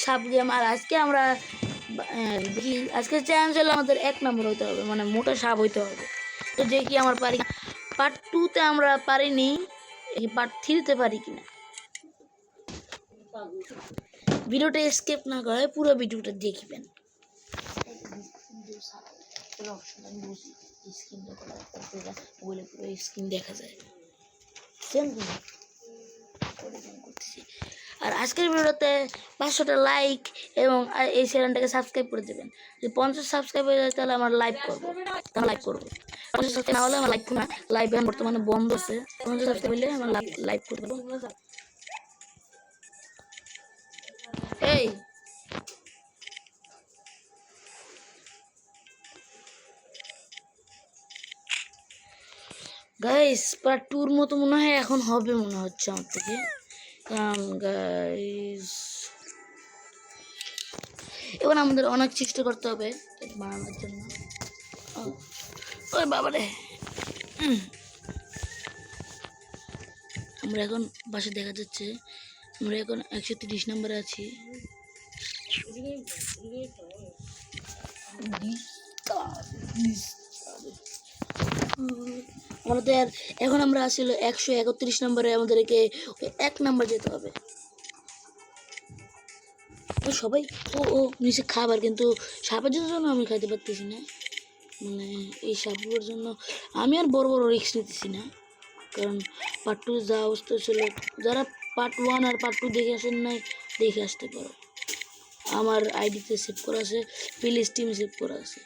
সাপ গেম। আর আজকে আমরা দেখি, আজকে চ্যালেঞ্জ হলো আমাদের 1 নম্বর হইতে হবে, মানে মোটা সাপ হইতে হবে। তো দেখি আমার পারি। পার্ট 2-তে আমরা পারিনি, পার্ট 3-তে পারি কিনা। ভিডিওটা স্কিপ না করে পুরো ভিডিওটা দেখবেন। স্ক্রিন দেখা যায়। আর আজকের ভিডিওতে 500টা লাইক এবং এই চ্যানেলটাকে সাবস্ক্রাইব করে দেবেন। যদি 50 সাবস্ক্রাইব হয়ে যায় তাহলে আমরা লাইভ করবো, লাইভ করবো। 50 সাবস্ক্রাইব না হলে আমার লাইভ করবো না, লাইভ বর্তমানে বন্ধ আছে। 50 সাবস্ক্রাইব হলে আমরা লাইভ করবো। এই গাইস, পার্ট 2-র মতো মনে হয় এখন হবে, মনে হচ্ছে আমার থেকে। গাইস, এবার আমাদের অনেক চেষ্টা করতে হবে বানানোর জন্য। ওই বাবারে, আমরা এখন বাসে দেখা যাচ্ছে আমরা এখন 130 নম্বরে আছি। আমাদের এখন আমরা আসলে 131 নম্বরে, আমাদেরকে 1 নম্বর যেতে হবে। সবাই ও নিচে খাবার, কিন্তু সাপের জন্য আমি খাইতে পারতেছি না। মানে এই সাপগুলোর জন্য আমি আর বড় বড় রিস্ক নিতেছি না, কারণ পার্ট 2 যা অবস্থা ছিল, যারা পার্ট 1 আর পার্ট 2 দেখে আসেন নাই দেখে আসতে পারো। আমার আইডিতে সেভ করা আছে, প্লে স্টিমে সেভ করা আছে।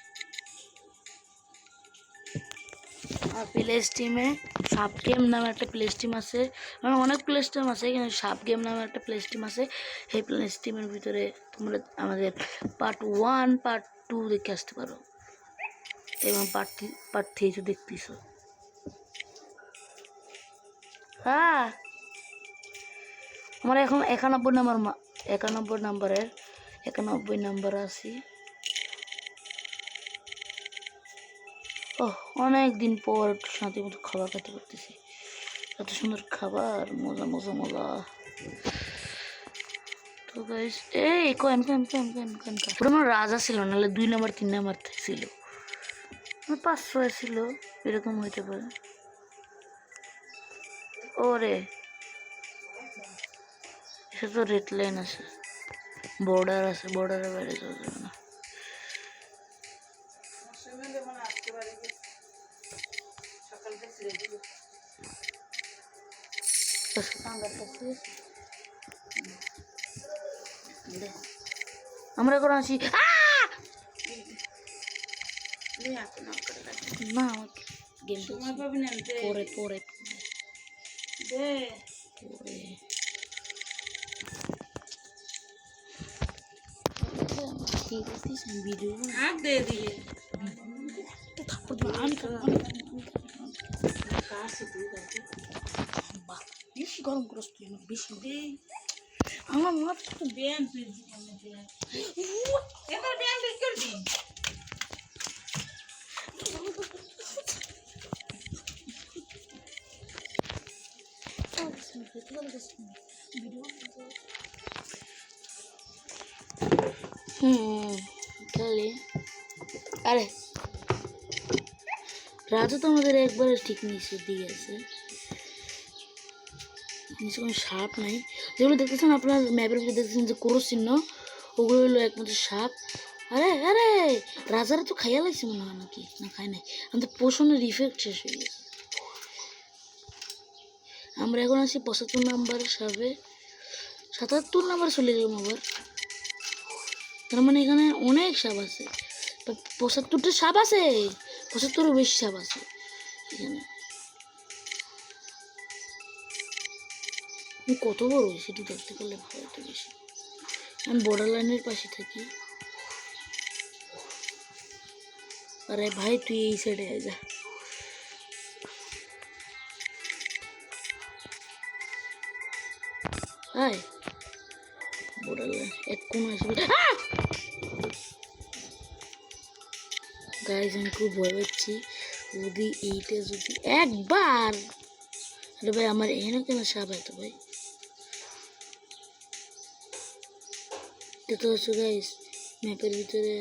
আর প্লে স্টিমে সাপ গেম নামে একটা প্লে স্টিম আছে, মানে অনেক প্লে স্টিম আছে, কিন্তু সাপ গেম নামে একটা প্লে স্টিম আছে। সেই প্লে স্টিমের ভিতরে তোমরা আমাদের পার্ট 1 পার্ট 2 দেখে আসতে পারো, এবং পার্ট 3 দেখতেছো। হ্যাঁ, আমরা এখন 91 নম্বর আছি। অনেক দিন পর শান্তি মতো খাবার খেতে পারতেছি। এত সুন্দর খাবার, মজা মজা মজা। তো গাইস, এই কয়েন আমার রাজা ছিল, নাহলে 2 নম্বর 3 নম্বর ছিল, 500 ছিল, এরকম হইতে পারে। ওরে, সে তো রেড লাইন আছে, বর্ডার আছে, বর্ডারের বাইরে যাওয়া যাবে না। আমরা এখন আসি না, গেম পরে পরে ভিডিও বেশি গরম করস তুই, বেশি আমার মাথা তো ব্যান করবি। তাহলে আরে রাজা তো আমাদের একবারে ঠিক নিচের দিকে আছে, নিচে কোনো সাপ নাই। যেগুলো দেখতেছেন আপনার ম্যাপের উপরে দেখতেছেন যে ক্রস চিহ্ন, ওগুলো হলো একমাত্র সাপ। আরে আরে, রাজারা তো খাইয়া লাগছে মনে হয়, নাকি না খাই নাই, আমাদের পোষণের ইফেক্ট শেষ হয়ে গেছে। আমরা এখন আছি 75 নাম্বার সাপে, 77 নাম্বার চলে গেলাম আবার। তার মানে এখানে অনেক সাপ আছে, 75টা সাপ আছে, 75-এরও বেশি সাপ আছে এখানে। কত বড় সেটি দেখতে পারলে ভালো হতো বেশি। আমি বর্ডার লাইনের পাশে থাকি। আরে ভাই, তুই এই সাইডে যা। হাই, বর্ডার লাইন এক কোন আসবে। গাইজ, আমি খুব ভয় পাচ্ছি, যদি এইটা যদি একবার, আরে ভাই আমার এখানে কেন সাপ এত ভাই। দেখতে পাচ্ছ গাইস ম্যাপের ভিতরে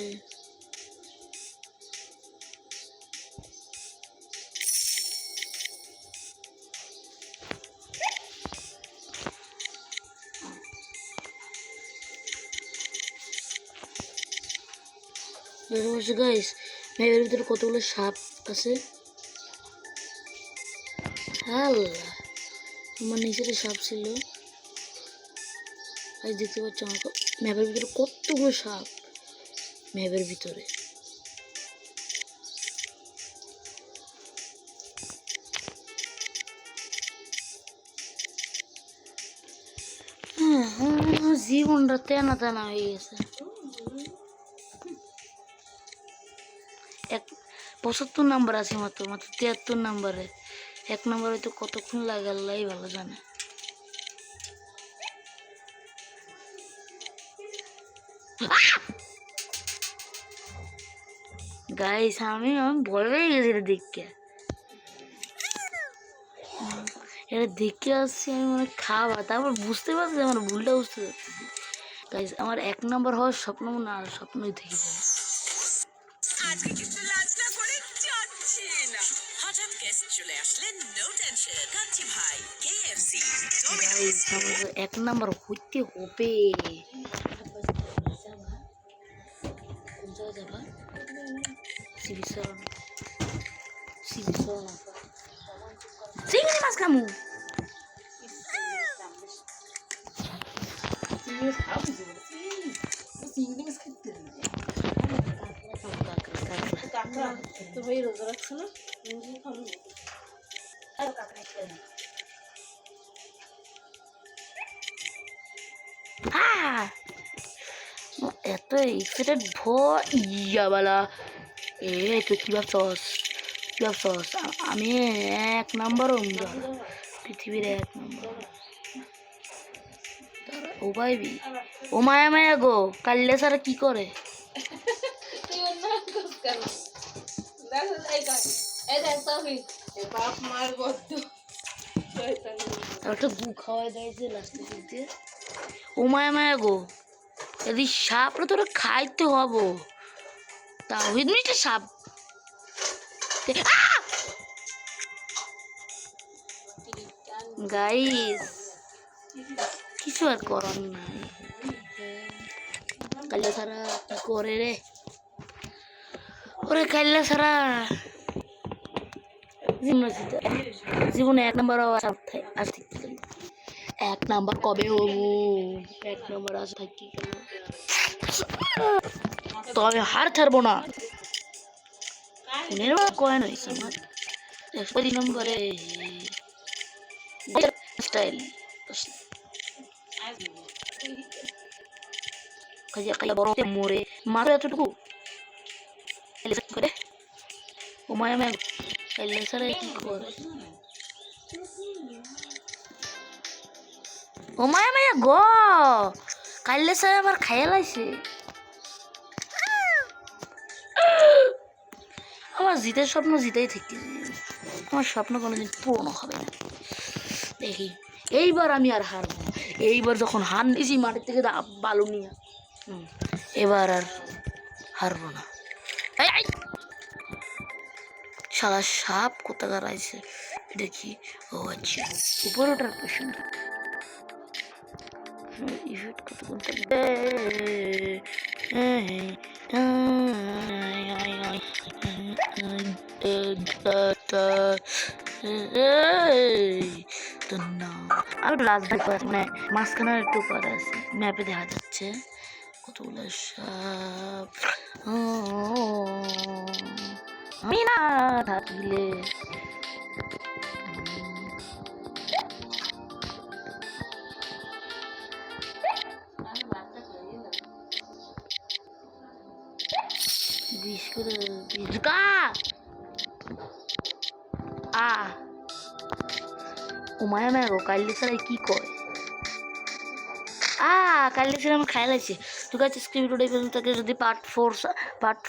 গাইস ম্যাপের ভিতরে কতগুলো সাপ আছে। আল্লাহ আমার নিচে সাপ ছিল। আজ দেখতে পাচ্ছ আমার ম্যাপের ভিতরে কতগুলো সাপ ম্যাপের ভিতরে। জীবনটা তেনা তেনা হয়ে গেছে। 75 নাম্বার আছে মাত্র 73 নাম্বারে। 1 নম্বরে তো কতক্ষণ লাগে আল্লাহই ভালো জানে। গাইস আমি ভয় পেয়ে গেছি এটা দেখে আসছি আমি মানে খাওয়া, তারপর বুঝতে পারছি আমার ভুলটা বুঝতে পারছি। গাইস আমার 1 নম্বর হওয়ার স্বপ্ন না আর স্বপ্নই থেকে যাবে। এক নাম্বার হইতে হবে। চিংড়ি মাছ খামু। এত এক্সাইটেড ভয়াবালা। তো কি ভাবছস আমি 1 নম্বর পৃথিবীর 1 নম্বর। ও ভাইবি ও মায়া মায়া গো কাল্লে সারা কি করে গু খাওয়া যাইছে লাস্টে দিতে। ও মায়া মায়া গো যদি সাপ তোরা খাইতে হবো তাহিদ মিটে সাপ। গাইস কিছু আর করার নাই। কাল্লা সারা কি করে রে ওরে কাল্লা সারা জীবনে 1 নম্বর আসতে 1 নম্বর কবে হবো 1 নম্বর আজ থাকি তো আমি হার ছাড়বো না। কয়েন হয়েছে আমার 1 নম্বরে স্টাইল বড় মোড়ে মারো এতটুকু করে ও মায়া মায়া কি করে ও মায়া মায়া গো কাইলে স্যার আমার খাইয়া লাইছে। আমার জিতের স্বপ্ন জিতেই থেকে আমার স্বপ্ন কোনোদিন পূর্ণ হবে না। দেখি এইবার আমি আর হারবো না। এইবার যখন হার নিয়েছি মাটির থেকে বালু নিয়ে এবার আর হারবো না। শালা সাপ কোথাকার আছে দেখি। ও আচ্ছা উপরে ওঠার পছন্দ কত আর লাস্ট মানে মাঝখানে একটু পরে আছে ম্যাপে দেখা যাচ্ছে কতগুলো সাপ। আমি না থাকলে ও মায়া মায়া গো কাল্লি ছাড়াই কি করে কাল্লি ছাড়া আমার খায়াল আছে। তো গাছ ভিডিওটা এই পর্যন্ত থাকে। যদি পার্ট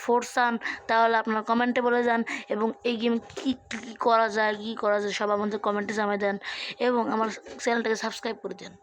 4 চান তাহলে আপনার কমেন্টে বলে যান এবং এই গেম কী করা যায় সব আমাদের কমেন্টে জানিয়ে দেন এবং আমার চ্যানেলটাকে সাবস্ক্রাইব করে দেন।